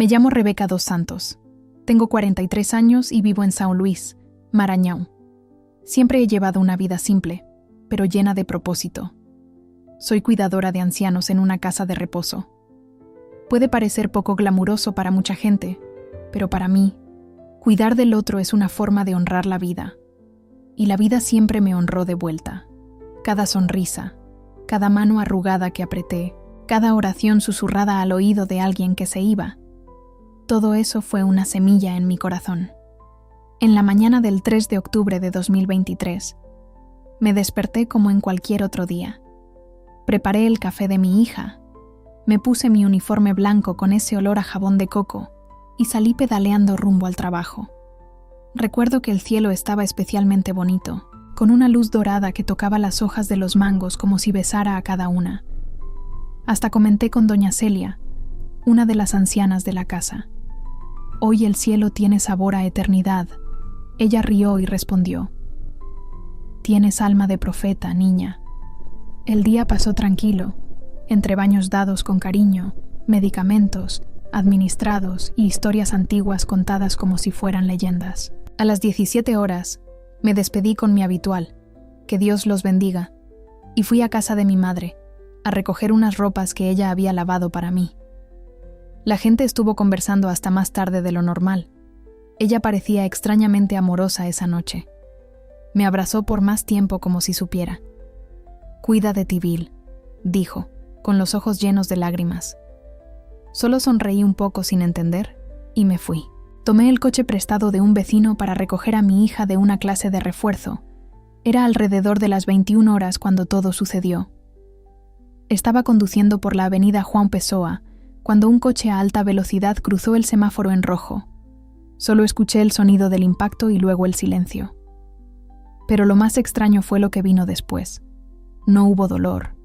Me llamo Rebeca dos Santos. Tengo 43 años y vivo en São Luís, Maranhão. Siempre he llevado una vida simple, pero llena de propósito. Soy cuidadora de ancianos en una casa de reposo. Puede parecer poco glamuroso para mucha gente, pero para mí, cuidar del otro es una forma de honrar la vida. Y la vida siempre me honró de vuelta. Cada sonrisa, cada mano arrugada que apreté, cada oración susurrada al oído de alguien que se iba. Todo eso fue una semilla en mi corazón. En la mañana del 3 de octubre de 2023, me desperté como en cualquier otro día. Preparé el café de mi hija, me puse mi uniforme blanco con ese olor a jabón de coco y salí pedaleando rumbo al trabajo. Recuerdo que el cielo estaba especialmente bonito, con una luz dorada que tocaba las hojas de los mangos como si besara a cada una. Hasta comenté con doña Celia, una de las ancianas de la casa. Hoy el cielo tiene sabor a eternidad. Ella rió y respondió: Tienes alma de profeta, niña. El día pasó tranquilo, entre baños dados con cariño, medicamentos, administrados y historias antiguas contadas como si fueran leyendas. A las 17 horas, me despedí con mi habitual, que Dios los bendiga, y fui a casa de mi madre, a recoger unas ropas que ella había lavado para mí. La gente estuvo conversando hasta más tarde de lo normal. Ella parecía extrañamente amorosa esa noche. Me abrazó por más tiempo como si supiera. «Cuida de ti, Bill», dijo, con los ojos llenos de lágrimas. Solo sonreí un poco sin entender y me fui. Tomé el coche prestado de un vecino para recoger a mi hija de una clase de refuerzo. Era alrededor de las 21 horas cuando todo sucedió. Estaba conduciendo por la avenida Juan Pessoa cuando un coche a alta velocidad cruzó el semáforo en rojo. Solo escuché el sonido del impacto y luego el silencio. Pero lo más extraño fue lo que vino después. No hubo dolor,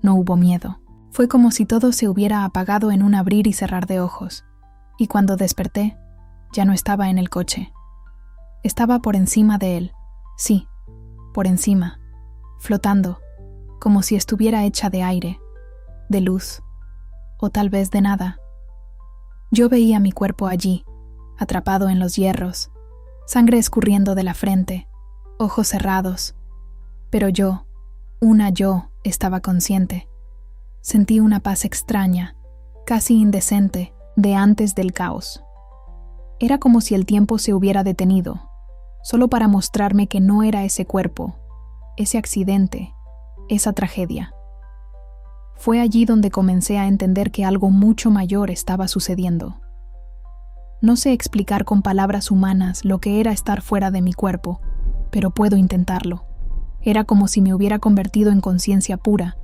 no hubo miedo. Fue como si todo se hubiera apagado en un abrir y cerrar de ojos. Y cuando desperté, ya no estaba en el coche. Estaba por encima de él. Sí, por encima, flotando, como si estuviera hecha de aire, de luz, o tal vez de nada. Yo veía mi cuerpo allí, atrapado en los hierros, sangre escurriendo de la frente, ojos cerrados. Pero yo, estaba consciente. Sentí una paz extraña, casi indecente, de antes del caos. Era como si el tiempo se hubiera detenido, solo para mostrarme que no era ese cuerpo, ese accidente, esa tragedia. Fue allí donde comencé a entender que algo mucho mayor estaba sucediendo. No sé explicar con palabras humanas lo que era estar fuera de mi cuerpo, pero puedo intentarlo. Era como si me hubiera convertido en conciencia pura.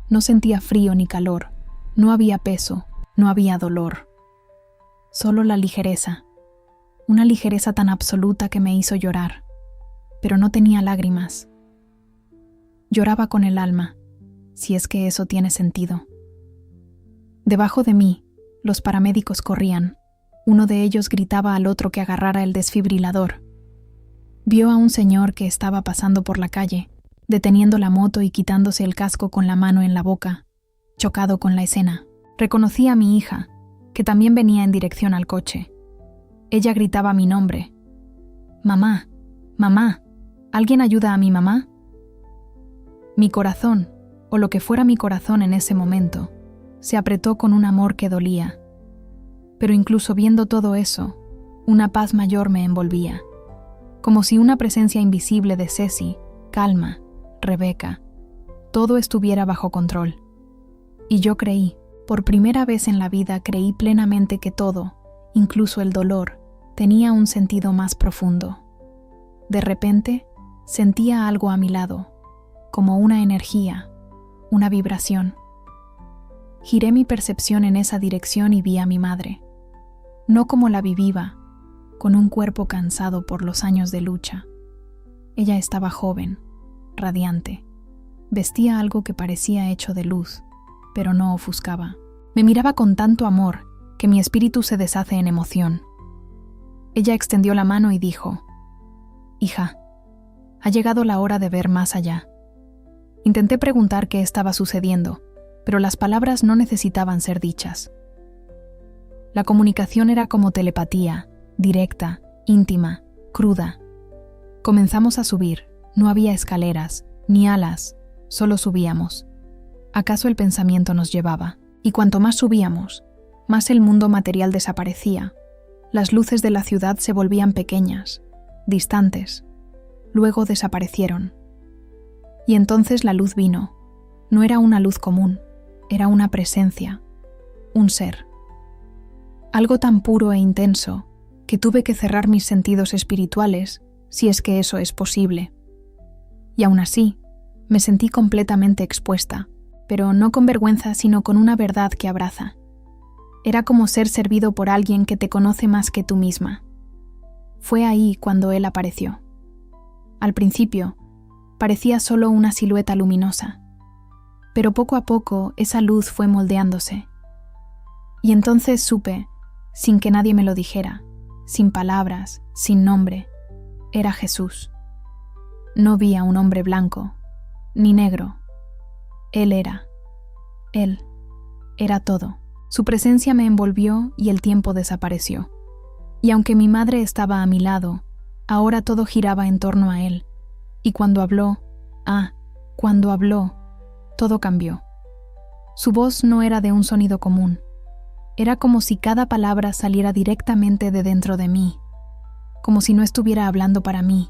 No sentía frío ni calor, no había peso, no había dolor. Solo la ligereza. Una ligereza tan absoluta que me hizo llorar, pero no tenía lágrimas. Lloraba con el alma, si es que eso tiene sentido. Debajo de mí, los paramédicos corrían. Uno de ellos gritaba al otro que agarrara el desfibrilador. Vio a un señor que estaba pasando por la calle, deteniendo la moto y quitándose el casco con la mano en la boca, chocado con la escena. Reconocí a mi hija, que también venía en dirección al coche. Ella gritaba mi nombre. «Mamá, mamá, ¿alguien ayuda a mi mamá?» Mi corazón, o lo que fuera mi corazón en ese momento, se apretó con un amor que dolía. Pero incluso viendo todo eso, una paz mayor me envolvía. Como si una presencia invisible de Ceci, calma, Rebeca, todo estuviera bajo control. Y yo creí, por primera vez en la vida creí plenamente que todo, incluso el dolor, tenía un sentido más profundo. De repente, sentía algo a mi lado, como una energía, una vibración. Giré mi percepción en esa dirección y vi a mi madre, no como la vi viva, con un cuerpo cansado por los años de lucha. Ella estaba joven, radiante, vestía algo que parecía hecho de luz, pero no ofuscaba. Me miraba con tanto amor que mi espíritu se deshace en emoción. Ella extendió la mano y dijo: «Hija, ha llegado la hora de ver más allá». Intenté preguntar qué estaba sucediendo, pero las palabras no necesitaban ser dichas. La comunicación era como telepatía, directa, íntima, cruda. Comenzamos a subir, no había escaleras, ni alas, solo subíamos. ¿Acaso el pensamiento nos llevaba? Y cuanto más subíamos, más el mundo material desaparecía. Las luces de la ciudad se volvían pequeñas, distantes. Luego desaparecieron. Y entonces la luz vino. No era una luz común, era una presencia, un ser. Algo tan puro e intenso que tuve que cerrar mis sentidos espirituales, si es que eso es posible. Y aún así, me sentí completamente expuesta, pero no con vergüenza, sino con una verdad que abraza. Era como ser servido por alguien que te conoce más que tú misma. Fue ahí cuando él apareció. Al principio, parecía solo una silueta luminosa, pero poco a poco esa luz fue moldeándose. Y entonces supe, sin que nadie me lo dijera, sin palabras, sin nombre, era Jesús. No vi a un hombre blanco, ni negro. Él era todo. Su presencia me envolvió y el tiempo desapareció. Y aunque mi madre estaba a mi lado, ahora todo giraba en torno a él. Y cuando habló, todo cambió. Su voz no era de un sonido común. Era como si cada palabra saliera directamente de dentro de mí, como si no estuviera hablando para mí,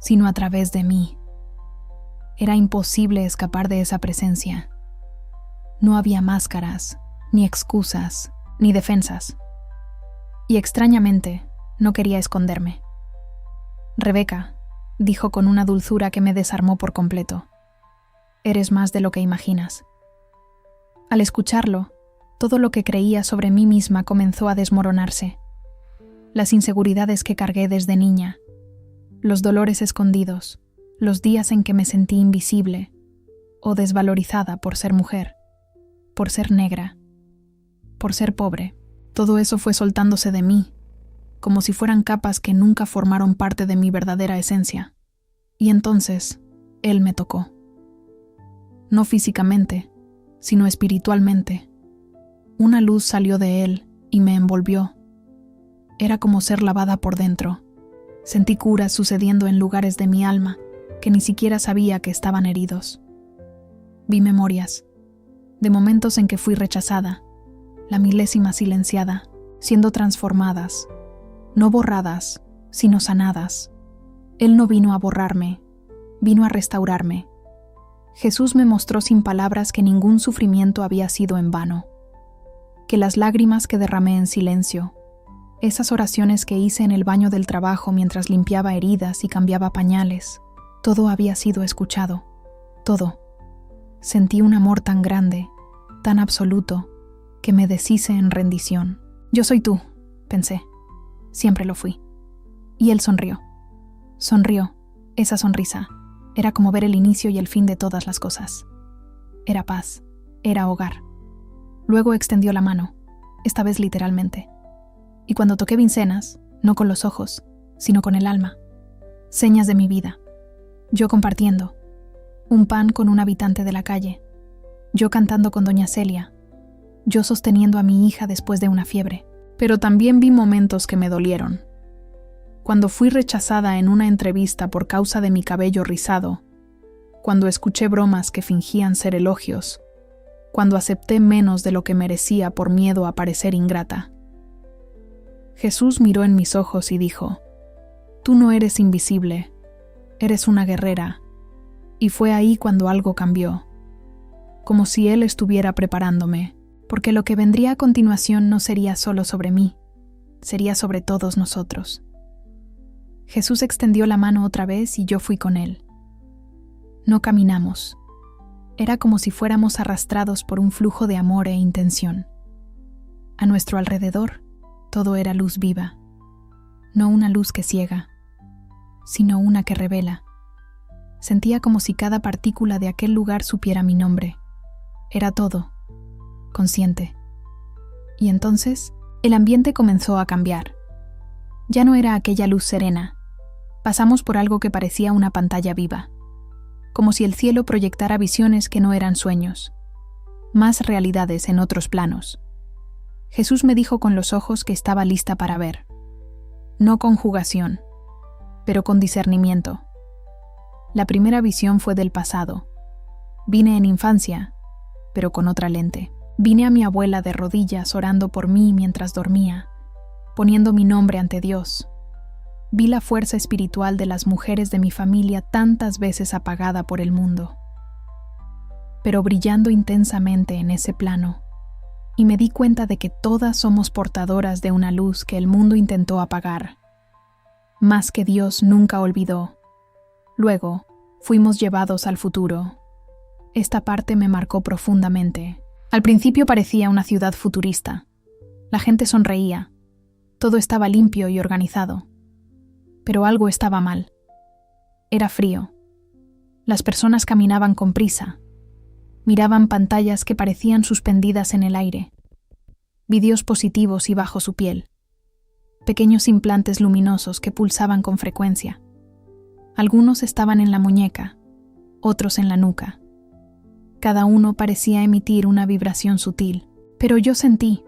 sino a través de mí. Era imposible escapar de esa presencia. No había máscaras, ni excusas, ni defensas. Y extrañamente, no quería esconderme. «Rebeca», dijo con una dulzura que me desarmó por completo, «eres más de lo que imaginas». Al escucharlo, todo lo que creía sobre mí misma comenzó a desmoronarse. Las inseguridades que cargué desde niña, los dolores escondidos, los días en que me sentí invisible o desvalorizada por ser mujer, por ser negra, por ser pobre, todo eso fue soltándose de mí, como si fueran capas que nunca formaron parte de mi verdadera esencia. Y entonces, él me tocó. No físicamente, sino espiritualmente. Una luz salió de él y me envolvió. Era como ser lavada por dentro. Sentí curas sucediendo en lugares de mi alma que ni siquiera sabía que estaban heridos. Vi memorias, de momentos en que fui rechazada, la milésima silenciada, siendo transformadas, no borradas, sino sanadas. Él no vino a borrarme, vino a restaurarme. Jesús me mostró sin palabras que ningún sufrimiento había sido en vano, que las lágrimas que derramé en silencio, esas oraciones que hice en el baño del trabajo mientras limpiaba heridas y cambiaba pañales, todo había sido escuchado, todo. Sentí un amor tan grande, tan absoluto, que me deshice en rendición. Yo soy tú, pensé. Siempre lo fui. Y él sonrió. Sonrió. Esa sonrisa era como ver el inicio y el fin de todas las cosas. Era paz. Era hogar. Luego extendió la mano, esta vez literalmente. Y cuando toqué Vincenas, no con los ojos, sino con el alma. Señas de mi vida. Yo compartiendo. Un pan con un habitante de la calle. Yo cantando con doña Celia. Yo sosteniendo a mi hija después de una fiebre. Pero también vi momentos que me dolieron. Cuando fui rechazada en una entrevista por causa de mi cabello rizado. Cuando escuché bromas que fingían ser elogios. Cuando acepté menos de lo que merecía por miedo a parecer ingrata. Jesús miró en mis ojos y dijo: «Tú no eres invisible, eres una guerrera». Y fue ahí cuando algo cambió, como si Él estuviera preparándome, porque lo que vendría a continuación no sería solo sobre mí, sería sobre todos nosotros. Jesús extendió la mano otra vez y yo fui con Él. No caminamos. Era como si fuéramos arrastrados por un flujo de amor e intención. A nuestro alrededor, todo era luz viva, no una luz que ciega, sino una que revela. Sentía como si cada partícula de aquel lugar supiera mi nombre. Era todo, consciente. Y entonces, el ambiente comenzó a cambiar. Ya no era aquella luz serena. Pasamos por algo que parecía una pantalla viva, como si el cielo proyectara visiones que no eran sueños, más realidades en otros planos. Jesús me dijo con los ojos que estaba lista para ver. No con jugación, pero con discernimiento. La primera visión fue del pasado. Vine en infancia, pero con otra lente. Vine a mi abuela de rodillas orando por mí mientras dormía, poniendo mi nombre ante Dios. Vi la fuerza espiritual de las mujeres de mi familia tantas veces apagada por el mundo, pero brillando intensamente en ese plano, y me di cuenta de que todas somos portadoras de una luz que el mundo intentó apagar, más que Dios nunca olvidó. Luego, fuimos llevados al futuro. Esta parte me marcó profundamente. Al principio parecía una ciudad futurista. La gente sonreía. Todo estaba limpio y organizado. Pero algo estaba mal. Era frío. Las personas caminaban con prisa. Miraban pantallas que parecían suspendidas en el aire. Vídeos positivos y bajo su piel. Pequeños implantes luminosos que pulsaban con frecuencia. Algunos estaban en la muñeca, otros en la nuca. Cada uno parecía emitir una vibración sutil, pero yo sentí,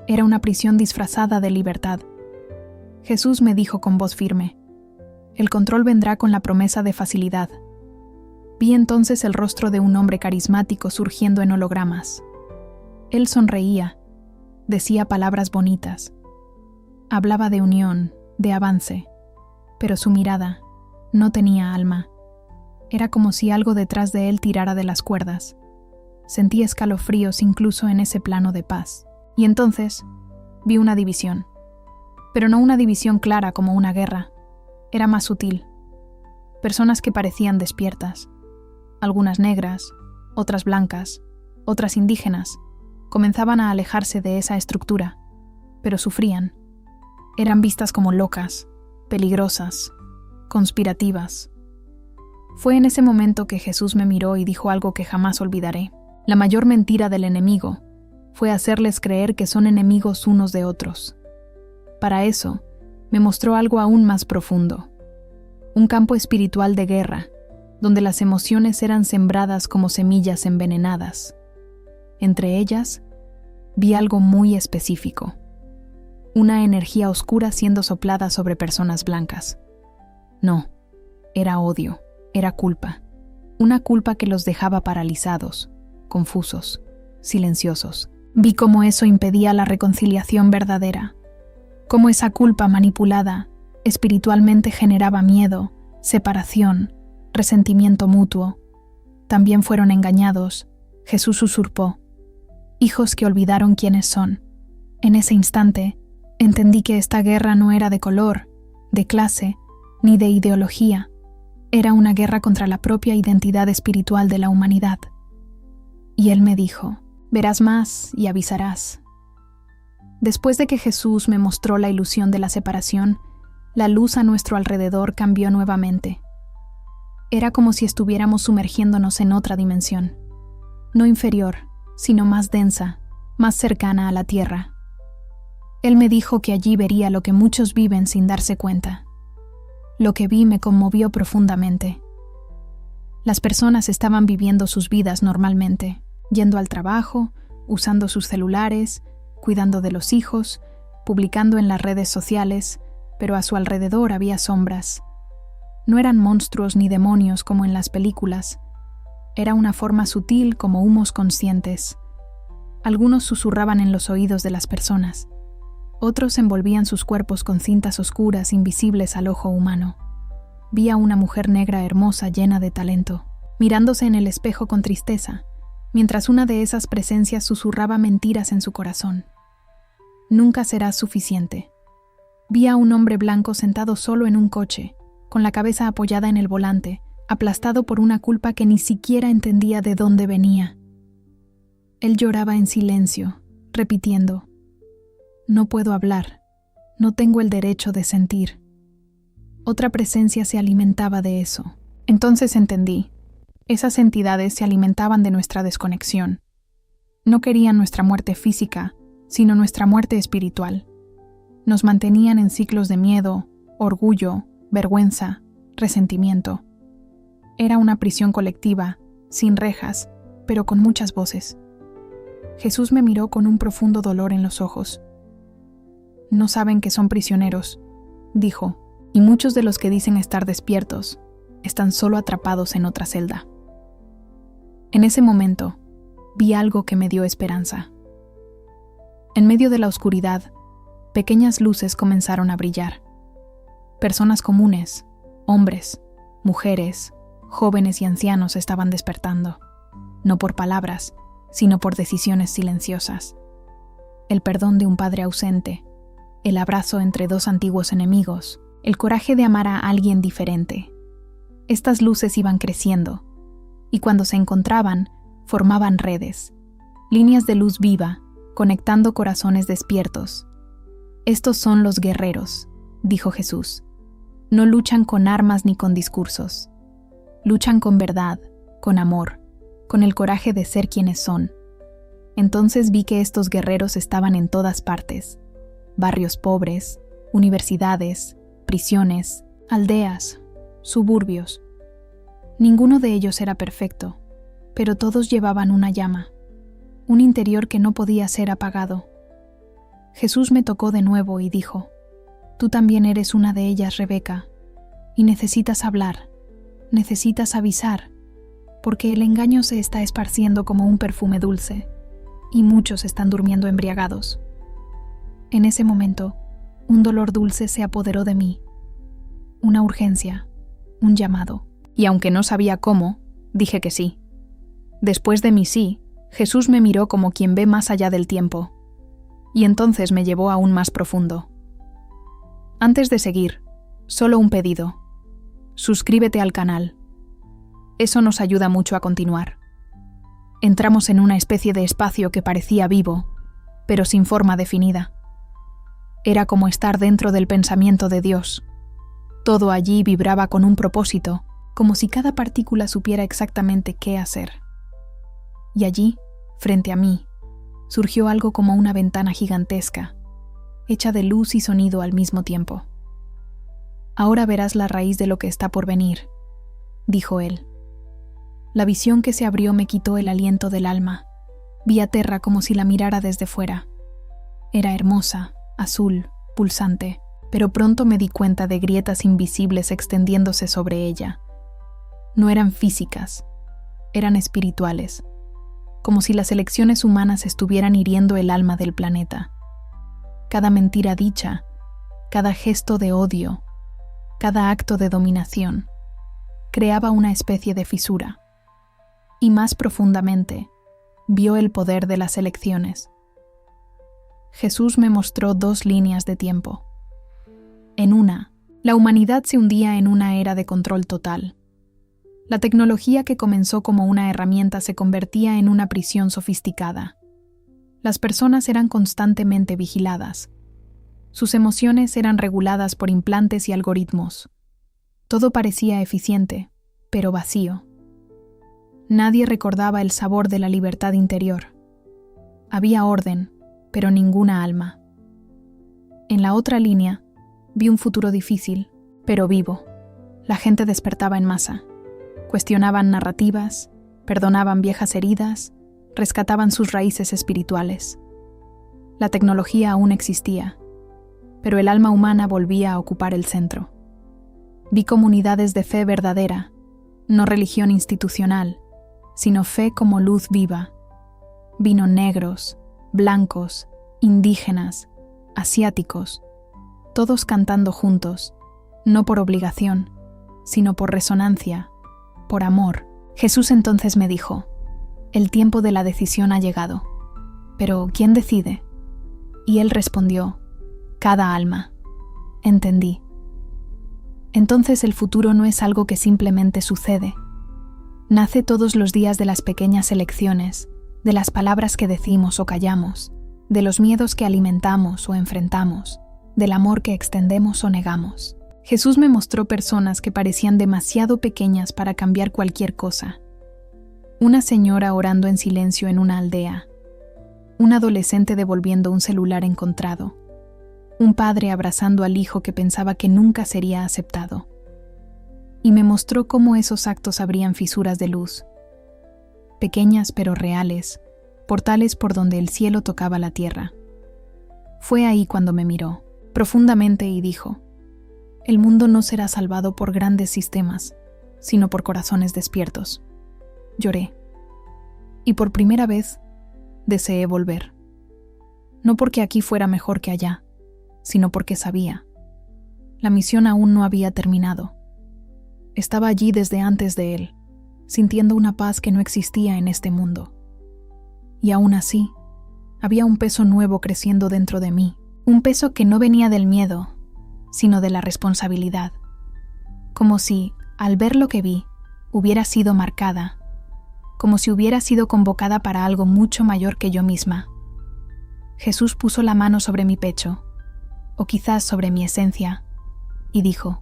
era una prisión disfrazada de libertad. Jesús me dijo con voz firme, el control vendrá con la promesa de facilidad. Vi entonces el rostro de un hombre carismático surgiendo en hologramas. Él sonreía, decía palabras bonitas. Hablaba de unión, de avance, pero su mirada no tenía alma. Era como si algo detrás de él tirara de las cuerdas. Sentí escalofríos incluso en ese plano de paz. Y entonces vi una división. Pero no una división clara como una guerra. Era más sutil. Personas que parecían despiertas. Algunas negras, otras blancas, otras indígenas. Comenzaban a alejarse de esa estructura, pero sufrían. Eran vistas como locas, peligrosas, conspirativas. Fue en ese momento que Jesús me miró y dijo algo que jamás olvidaré. La mayor mentira del enemigo fue hacerles creer que son enemigos unos de otros. Para eso, me mostró algo aún más profundo. Un campo espiritual de guerra, donde las emociones eran sembradas como semillas envenenadas. Entre ellas, vi algo muy específico. Una energía oscura siendo soplada sobre personas blancas. No, era odio, era culpa. Una culpa que los dejaba paralizados, confusos, silenciosos. Vi cómo eso impedía la reconciliación verdadera. Cómo esa culpa manipulada espiritualmente generaba miedo, separación, resentimiento mutuo. También fueron engañados. Jesús usurpó. Hijos que olvidaron quiénes son. En ese instante, entendí que esta guerra no era de color, de clase, ni de ideología. Era una guerra contra la propia identidad espiritual de la humanidad. Y él me dijo, verás más y avisarás. Después de que Jesús me mostró la ilusión de la separación, la luz a nuestro alrededor cambió nuevamente. Era como si estuviéramos sumergiéndonos en otra dimensión. No inferior, sino más densa, más cercana a la tierra. Él me dijo que allí vería lo que muchos viven sin darse cuenta. Lo que vi me conmovió profundamente. Las personas estaban viviendo sus vidas normalmente, yendo al trabajo, usando sus celulares, cuidando de los hijos, publicando en las redes sociales, pero a su alrededor había sombras. No eran monstruos ni demonios como en las películas. Era una forma sutil como humos conscientes. Algunos susurraban en los oídos de las personas. Otros envolvían sus cuerpos con cintas oscuras invisibles al ojo humano. Vi a una mujer negra hermosa llena de talento, mirándose en el espejo con tristeza, mientras una de esas presencias susurraba mentiras en su corazón. Nunca serás suficiente. Vi a un hombre blanco sentado solo en un coche, con la cabeza apoyada en el volante, aplastado por una culpa que ni siquiera entendía de dónde venía. Él lloraba en silencio, repitiendo, no puedo hablar, no tengo el derecho de sentir. Otra presencia se alimentaba de eso. Entonces entendí. Esas entidades se alimentaban de nuestra desconexión. No querían nuestra muerte física, sino nuestra muerte espiritual. Nos mantenían en ciclos de miedo, orgullo, vergüenza, resentimiento. Era una prisión colectiva, sin rejas, pero con muchas voces. Jesús me miró con un profundo dolor en los ojos. No saben que son prisioneros, dijo, y muchos de los que dicen estar despiertos están solo atrapados en otra celda. En ese momento, vi algo que me dio esperanza. En medio de la oscuridad, pequeñas luces comenzaron a brillar. Personas comunes, hombres, mujeres, jóvenes y ancianos estaban despertando, no por palabras, sino por decisiones silenciosas. El perdón de un padre ausente, el abrazo entre dos antiguos enemigos, el coraje de amar a alguien diferente. Estas luces iban creciendo, y cuando se encontraban, formaban redes, líneas de luz viva, conectando corazones despiertos. Estos son los guerreros, dijo Jesús. No luchan con armas ni con discursos. Luchan con verdad, con amor, con el coraje de ser quienes son. Entonces vi que estos guerreros estaban en todas partes: barrios pobres, universidades, prisiones, aldeas, suburbios. Ninguno de ellos era perfecto, pero todos llevaban una llama, un interior que no podía ser apagado. Jesús me tocó de nuevo y dijo: Tú también eres una de ellas, Rebeca, y necesitas hablar, necesitas avisar, porque el engaño se está esparciendo como un perfume dulce, y muchos están durmiendo embriagados. En ese momento, un dolor dulce se apoderó de mí, una urgencia, un llamado. Y aunque no sabía cómo, dije que sí. Después de mi sí, Jesús me miró como quien ve más allá del tiempo, y entonces me llevó aún más profundo. Antes de seguir, solo un pedido. Suscríbete al canal. Eso nos ayuda mucho a continuar. Entramos en una especie de espacio que parecía vivo, pero sin forma definida. Era como estar dentro del pensamiento de Dios. Todo allí vibraba con un propósito, como si cada partícula supiera exactamente qué hacer. Y allí, frente a mí, surgió algo como una ventana gigantesca, hecha de luz y sonido al mismo tiempo. Ahora verás la raíz de lo que está por venir, dijo él. La visión que se abrió me quitó el aliento del alma. Vi a Terra como si la mirara desde fuera. Era hermosa, azul, pulsante, pero pronto me di cuenta de grietas invisibles extendiéndose sobre ella. No eran físicas, eran espirituales, como si las elecciones humanas estuvieran hiriendo el alma del planeta. Cada mentira dicha, cada gesto de odio, cada acto de dominación, creaba una especie de fisura. Y más profundamente, vio el poder de las elecciones. Jesús me mostró dos líneas de tiempo. En una, la humanidad se hundía en una era de control total. La tecnología que comenzó como una herramienta se convertía en una prisión sofisticada. Las personas eran constantemente vigiladas. Sus emociones eran reguladas por implantes y algoritmos. Todo parecía eficiente, pero vacío. Nadie recordaba el sabor de la libertad interior. Había orden, pero ninguna alma. En la otra línea, vi un futuro difícil, pero vivo. La gente despertaba en masa. Cuestionaban narrativas, perdonaban viejas heridas, rescataban sus raíces espirituales. La tecnología aún existía, pero el alma humana volvía a ocupar el centro. Vi comunidades de fe verdadera, no religión institucional, sino fe como luz viva. Vino negros, blancos, indígenas, asiáticos, todos cantando juntos, no por obligación, sino por resonancia, por amor. Jesús entonces me dijo: el tiempo de la decisión ha llegado. Pero ¿quién decide? Y él respondió: cada alma. Entendí. Entonces el futuro no es algo que simplemente sucede. Nace todos los días de las pequeñas elecciones, de las palabras que decimos o callamos, de los miedos que alimentamos o enfrentamos, del amor que extendemos o negamos. Jesús me mostró personas que parecían demasiado pequeñas para cambiar cualquier cosa. Una señora orando en silencio en una aldea, un adolescente devolviendo un celular encontrado, un padre abrazando al hijo que pensaba que nunca sería aceptado. Y me mostró cómo esos actos abrían fisuras de luz, pequeñas pero reales, portales por donde el cielo tocaba la tierra. Fue ahí cuando me miró profundamente y dijo: el mundo no será salvado por grandes sistemas, sino por corazones despiertos. Lloré. Y por primera vez deseé volver. No porque aquí fuera mejor que allá, sino porque sabía. La misión aún no había terminado. Estaba allí desde antes de él, sintiendo una paz que no existía en este mundo. Y aún así, había un peso nuevo creciendo dentro de mí, un peso que no venía del miedo, sino de la responsabilidad. Como si, al ver lo que vi, hubiera sido marcada, como si hubiera sido convocada para algo mucho mayor que yo misma. Jesús puso la mano sobre mi pecho, o quizás sobre mi esencia, y dijo: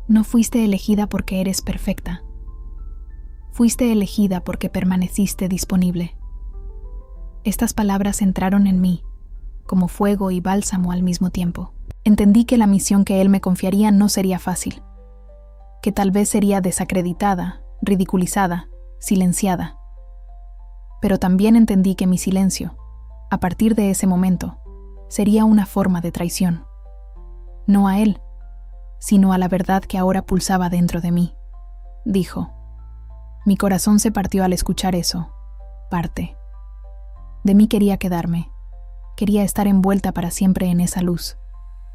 no fuiste elegida porque eres perfecta. Fuiste elegida porque permaneciste disponible. Estas palabras entraron en mí, como fuego y bálsamo al mismo tiempo. Entendí que la misión que él me confiaría no sería fácil, que tal vez sería desacreditada, ridiculizada, silenciada. Pero también entendí que mi silencio, a partir de ese momento, sería una forma de traición. No a él, sino a la verdad que ahora pulsaba dentro de mí. Dijo. Mi corazón se partió al escuchar eso. Parte. De mí quería quedarme. Quería estar envuelta para siempre en esa luz,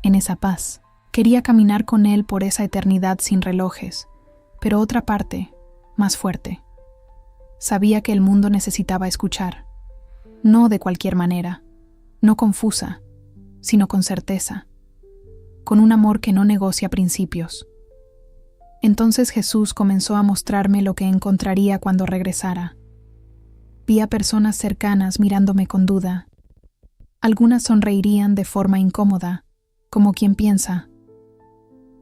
en esa paz. Quería caminar con él por esa eternidad sin relojes, pero otra parte, más fuerte. Sabía que el mundo necesitaba escuchar, no de cualquier manera, no confusa, sino con certeza, con un amor que no negocia principios. Entonces Jesús comenzó a mostrarme lo que encontraría cuando regresara. Vi a personas cercanas mirándome con duda. Algunas sonreirían de forma incómoda, como quien piensa: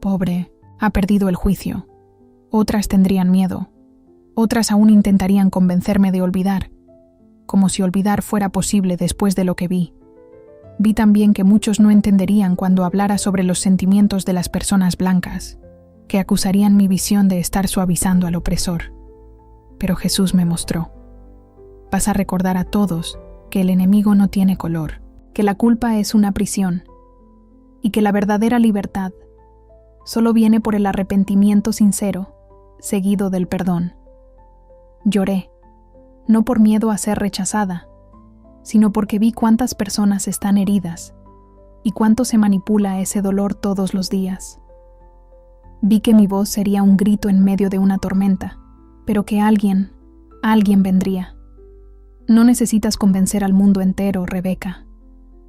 pobre, ha perdido el juicio. Otras tendrían miedo. Otras aún intentarían convencerme de olvidar, como si olvidar fuera posible después de lo que vi. Vi también que muchos no entenderían cuando hablara sobre los sentimientos de las personas blancas, que acusarían mi visión de estar suavizando al opresor. Pero Jesús me mostró: vas a recordar a todos que el enemigo no tiene color, que la culpa es una prisión, y que la verdadera libertad solo viene por el arrepentimiento sincero, seguido del perdón. Lloré, no por miedo a ser rechazada, sino porque vi cuántas personas están heridas y cuánto se manipula ese dolor todos los días. Vi que mi voz sería un grito en medio de una tormenta, pero que alguien vendría. No necesitas convencer al mundo entero, Rebeca,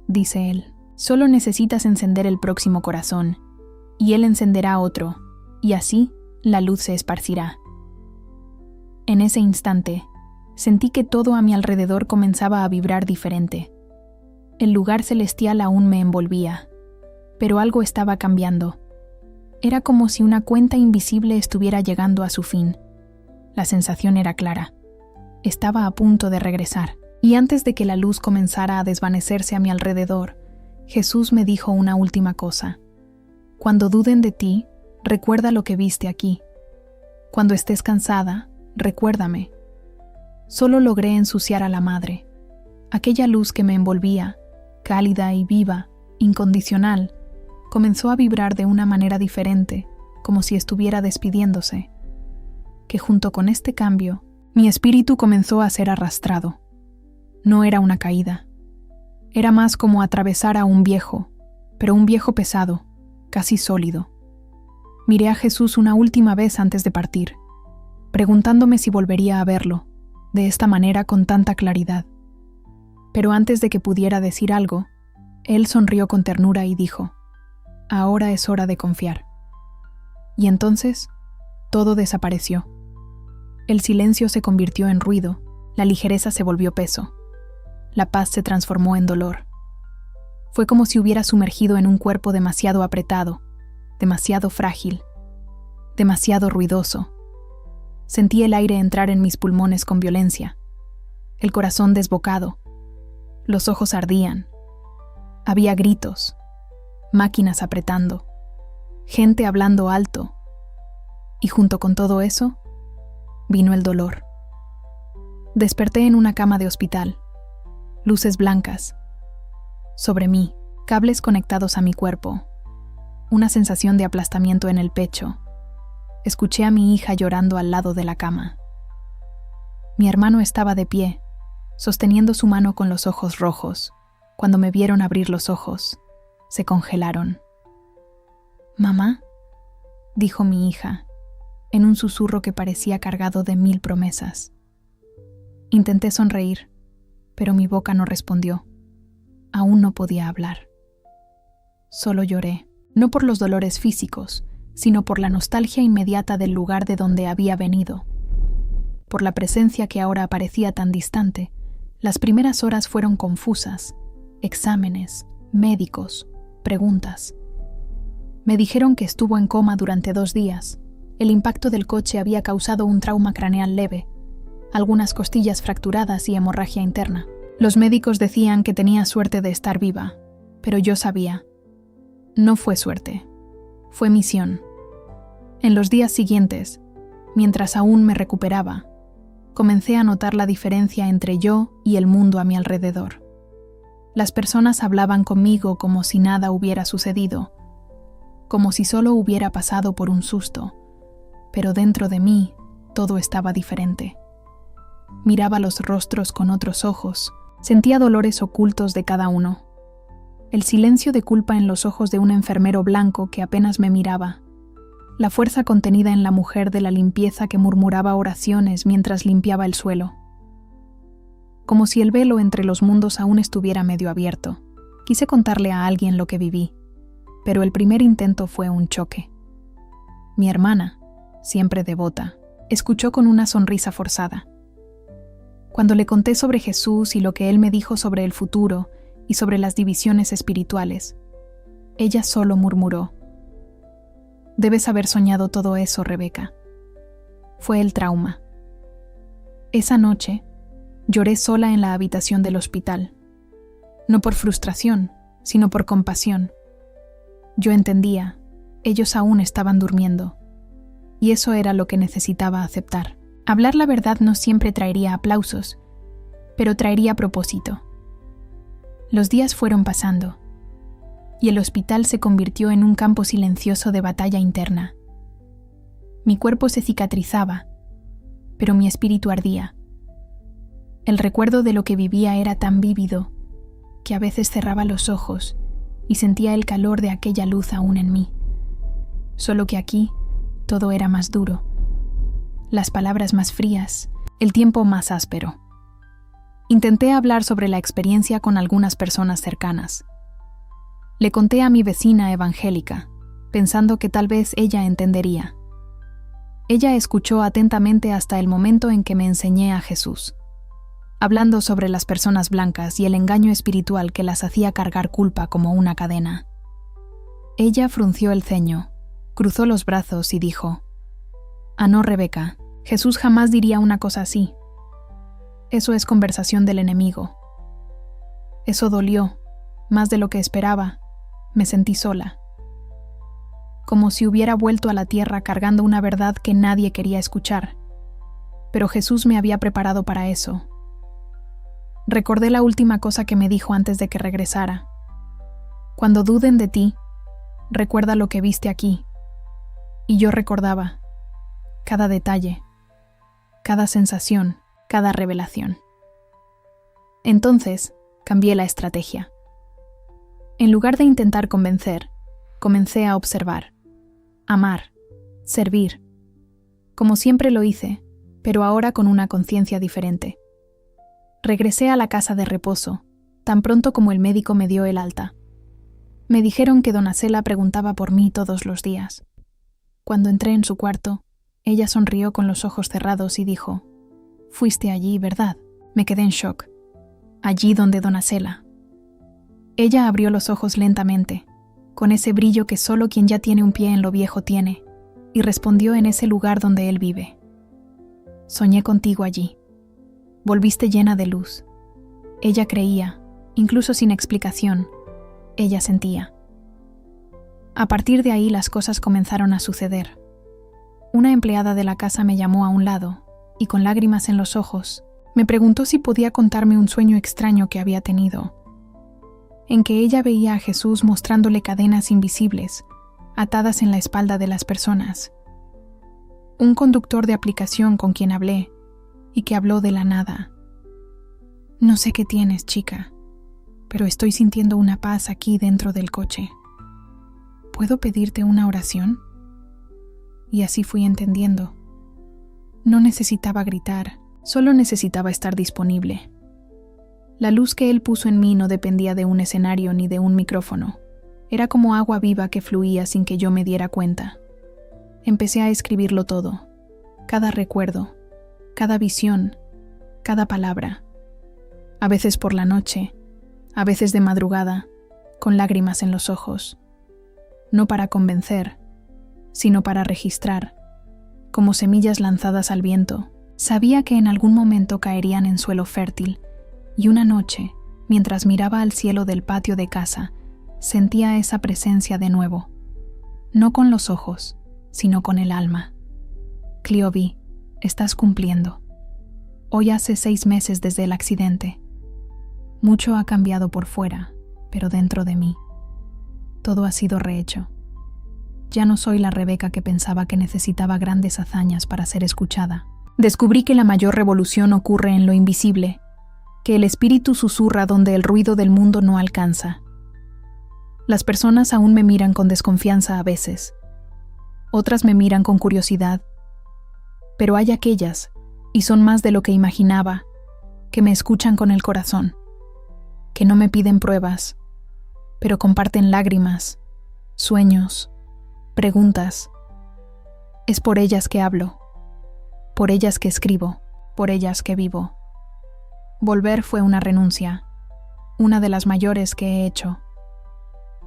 dice él. Solo necesitas encender el próximo corazón, y él encenderá otro, y así la luz se esparcirá. En ese instante, sentí que todo a mi alrededor comenzaba a vibrar diferente. El lugar celestial aún me envolvía, pero algo estaba cambiando. Era como si una cuenta invisible estuviera llegando a su fin. La sensación era clara. Estaba a punto de regresar, y antes de que la luz comenzara a desvanecerse a mi alrededor, Jesús me dijo una última cosa. Cuando duden de ti, recuerda lo que viste aquí. Cuando estés cansada, recuérdame. Solo logré ensuciar a la madre. Aquella luz que me envolvía, cálida y viva, incondicional, comenzó a vibrar de una manera diferente, como si estuviera despidiéndose. Que junto con este cambio, mi espíritu comenzó a ser arrastrado. No era una caída. Era más como atravesar a un viejo, pero un viejo pesado, casi sólido. Miré a Jesús una última vez antes de partir, preguntándome si volvería a verlo, de esta manera con tanta claridad. Pero antes de que pudiera decir algo, él sonrió con ternura y dijo: ahora es hora de confiar. Y entonces, todo desapareció. El silencio se convirtió en ruido, la ligereza se volvió peso. La paz se transformó en dolor. Fue como si hubiera sumergido en un cuerpo demasiado apretado, demasiado frágil, demasiado ruidoso. Sentí el aire entrar en mis pulmones con violencia, el corazón desbocado, los ojos ardían. Había gritos, máquinas apretando, gente hablando alto, y junto con todo eso, vino el dolor. Desperté en una cama de hospital. Luces blancas. Sobre mí, cables conectados a mi cuerpo. Una sensación de aplastamiento en el pecho. Escuché a mi hija llorando al lado de la cama. Mi hermano estaba de pie, sosteniendo su mano con los ojos rojos. Cuando me vieron abrir los ojos, se congelaron. «¿Mamá?», dijo mi hija, en un susurro que parecía cargado de 1000 promesas. Intenté sonreír, pero mi boca no respondió. Aún no podía hablar. Solo lloré, no por los dolores físicos, sino por la nostalgia inmediata del lugar de donde había venido. Por la presencia que ahora parecía tan distante. Las primeras horas fueron confusas. Exámenes, médicos, preguntas. Me dijeron que estuvo en coma durante 2 días. El impacto del coche había causado un trauma craneal leve, algunas costillas fracturadas y hemorragia interna. Los médicos decían que tenía suerte de estar viva, pero yo sabía. No fue suerte, fue misión. En los días siguientes, mientras aún me recuperaba, comencé a notar la diferencia entre yo y el mundo a mi alrededor. Las personas hablaban conmigo como si nada hubiera sucedido, como si solo hubiera pasado por un susto, pero dentro de mí todo estaba diferente. Miraba los rostros con otros ojos, sentía dolores ocultos de cada uno. El silencio de culpa en los ojos de un enfermero blanco que apenas me miraba. La fuerza contenida en la mujer de la limpieza que murmuraba oraciones mientras limpiaba el suelo. Como si el velo entre los mundos aún estuviera medio abierto. Quise contarle a alguien lo que viví, pero el primer intento fue un choque. Mi hermana, siempre devota, escuchó con una sonrisa forzada. Cuando le conté sobre Jesús y lo que él me dijo sobre el futuro y sobre las divisiones espirituales, ella solo murmuró: «Debes haber soñado todo eso, Rebeca». Fue el trauma. Esa noche, lloré sola en la habitación del hospital. No por frustración, sino por compasión. Yo entendía, ellos aún estaban durmiendo. Y eso era lo que necesitaba aceptar. Hablar la verdad no siempre traería aplausos, pero traería propósito. Los días fueron pasando, y el hospital se convirtió en un campo silencioso de batalla interna. Mi cuerpo se cicatrizaba, pero mi espíritu ardía. El recuerdo de lo que vivía era tan vívido que a veces cerraba los ojos y sentía el calor de aquella luz aún en mí. Solo que aquí todo era más duro, las palabras más frías, el tiempo más áspero. Intenté hablar sobre la experiencia con algunas personas cercanas. Le conté a mi vecina evangélica, pensando que tal vez ella entendería. Ella escuchó atentamente hasta el momento en que me enseñé a Jesús, hablando sobre las personas blancas y el engaño espiritual que las hacía cargar culpa como una cadena. Ella frunció el ceño, cruzó los brazos y dijo: «Ah, no, Rebeca, Jesús jamás diría una cosa así. Eso es conversación del enemigo». Eso dolió, más de lo que esperaba. Me sentí sola. Como si hubiera vuelto a la tierra cargando una verdad que nadie quería escuchar. Pero Jesús me había preparado para eso. Recordé la última cosa que me dijo antes de que regresara. «Cuando duden de ti, recuerda lo que viste aquí». Y yo recordaba cada detalle, cada sensación, cada revelación. Entonces, cambié la estrategia. En lugar de intentar convencer, comencé a observar, amar, servir. Como siempre lo hice, pero ahora con una conciencia diferente. Regresé a la casa de reposo, tan pronto como el médico me dio el alta. Me dijeron que Donacela preguntaba por mí todos los días. Cuando entré en su cuarto, ella sonrió con los ojos cerrados y dijo: «Fuiste allí, ¿verdad?». Me quedé en shock. Allí donde Donacela. Ella abrió los ojos lentamente, con ese brillo que solo quien ya tiene un pie en lo viejo tiene, y respondió: «En ese lugar donde él vive. Soñé contigo allí. Volviste llena de luz». Ella creía, incluso sin explicación. Ella sentía. A partir de ahí las cosas comenzaron a suceder. Una empleada de la casa me llamó a un lado y con lágrimas en los ojos Me preguntó si podía contarme un sueño extraño que había tenido, en que ella veía a Jesús mostrándole cadenas invisibles, atadas en la espalda de las personas. Un conductor de aplicación con quien hablé, y que habló de la nada. No sé qué tienes, chica, pero estoy sintiendo una paz aquí dentro del coche. ¿Puedo pedirte una oración? Y así fui entendiendo. No necesitaba gritar, solo necesitaba estar disponible. La luz que él puso en mí no dependía de un escenario ni de un micrófono. Era como agua viva que fluía sin que yo me diera cuenta. Empecé a escribirlo todo, cada recuerdo, cada visión, cada palabra. A veces por la noche, a veces de madrugada, con lágrimas en los ojos. No para convencer, sino para registrar, como semillas lanzadas al viento. Sabía que en algún momento caerían en suelo fértil, y una noche, mientras miraba al cielo del patio de casa, sentía esa presencia de nuevo. No con los ojos, sino con el alma. Clíovi, estás cumpliendo. Hoy hace 6 meses desde el accidente. Mucho ha cambiado por fuera, pero dentro de mí. Todo ha sido rehecho. Ya no soy la Rebeca que pensaba que necesitaba grandes hazañas para ser escuchada. Descubrí que la mayor revolución ocurre en lo invisible, que el espíritu susurra donde el ruido del mundo no alcanza. Las personas aún me miran con desconfianza a veces. Otras me miran con curiosidad. Pero hay aquellas, y son más de lo que imaginaba, que me escuchan con el corazón, que no me piden pruebas, pero comparten lágrimas, sueños, preguntas. Es por ellas que hablo, por ellas que escribo, por ellas que vivo. Volver fue una renuncia, una de las mayores que he hecho.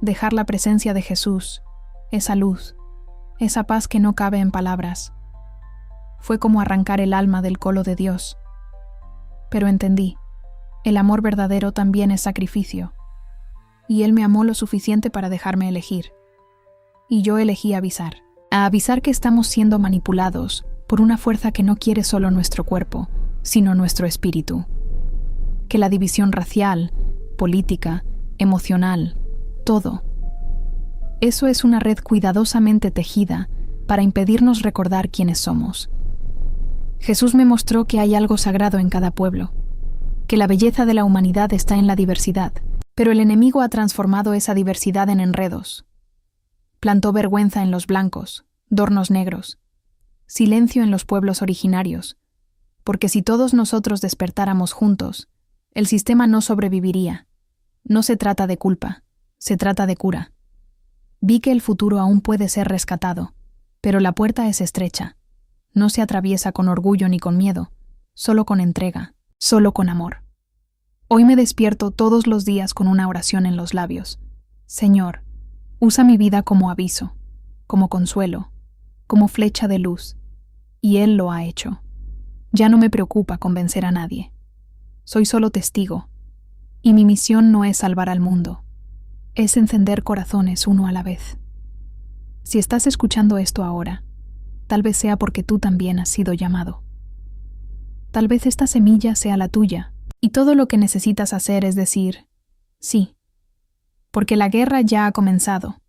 Dejar la presencia de Jesús, esa luz, esa paz que no cabe en palabras. Fue como arrancar el alma del colo de Dios. Pero entendí, el amor verdadero también es sacrificio, y Él me amó lo suficiente para dejarme elegir. Y yo elegí avisar, a avisar que estamos siendo manipulados por una fuerza que no quiere solo nuestro cuerpo, sino nuestro espíritu. Que la división racial, política, emocional, todo, eso es una red cuidadosamente tejida para impedirnos recordar quiénes somos. Jesús me mostró que hay algo sagrado en cada pueblo, que la belleza de la humanidad está en la diversidad, pero el enemigo ha transformado esa diversidad en enredos. Plantó vergüenza en los blancos, dornos negros, silencio en los pueblos originarios, porque si todos nosotros despertáramos juntos, el sistema no sobreviviría. No se trata de culpa, se trata de cura. Vi que el futuro aún puede ser rescatado, pero la puerta es estrecha. No se atraviesa con orgullo ni con miedo, solo con entrega, solo con amor. Hoy me despierto todos los días con una oración en los labios. Señor, usa mi vida como aviso, como consuelo, como flecha de luz. Y Él lo ha hecho. Ya no me preocupa convencer a nadie. Soy solo testigo, y mi misión no es salvar al mundo. Es encender corazones uno a la vez. Si estás escuchando esto ahora, tal vez sea porque tú también has sido llamado. Tal vez esta semilla sea la tuya, y todo lo que necesitas hacer es decir, sí. Porque la guerra ya ha comenzado,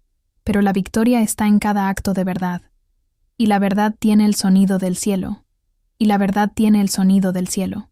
pero la victoria está en cada acto de verdad, y la verdad tiene el sonido del cielo, y la verdad tiene el sonido del cielo.